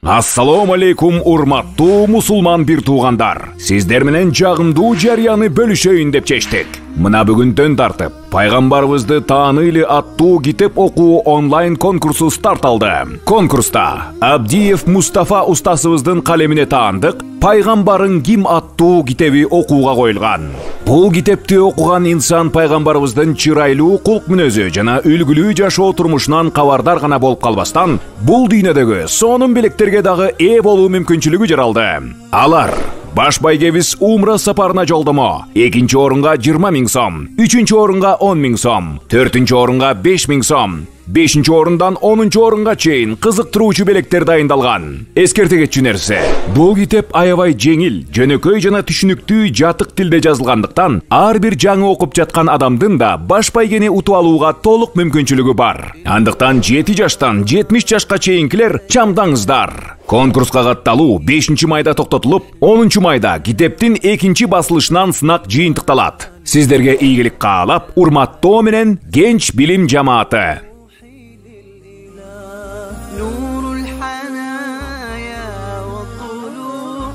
Ассалому алейкум, урматтуу мусулман бир туугандар. Сиздер менен жагымдуу жарыяны бөлүшөйүн деп чечтик. Мына бүгүндөн тартып, пайгамбарыбызды тааныйлы аттуу китеп окуу онлайн конкурсу старт алды. Конкурста Абдиев Мустафа устасыбыздын калемине таандык Пайгамбарың ким аттуу китеби окууга коюлган. Бул китепти окуган инсан пайгамбарыбыздын чырайлуу кулк мүнөзү жана үлгүлүү жашоо турмушунан кабардар гана болуп калбастан, бул дүйнөдөгү сонун белектерге дагы ээ болуу мүмкүнчүлүгү жаралды. Алар: баш байгебиз умра сапарына жолдомо, 2-нчи орунга 20 000 сом, 3-нчү орунга 10 000 сом, 4-нчү орунга 5 000 сом, 5-нчи орундан 10-нчу орунга чейин кызыктыруучу белектер дайындалган. Эскерте кетчү нерсе, бул китеп аябай жеңил, жөнөкөй жана түшүнүктүү жатык тилде жазылгандыктан, ар бир жаңы окуп жаткан адамдын да баш байгени утуп алууга толук мүмкүнчүлүгү бар. Андыктан 7 жаштан 70 жашка чейинкилер чамдаңыздар. Конкурска катталуу 5-майда токтотулуп, 10 майда китептин 2-нчи басылышынан сынак жыйынтыкталат. Сиздерге ийгилик каалап, урматтоо менен Генч билим жамааты. نور الحنايا والطلوع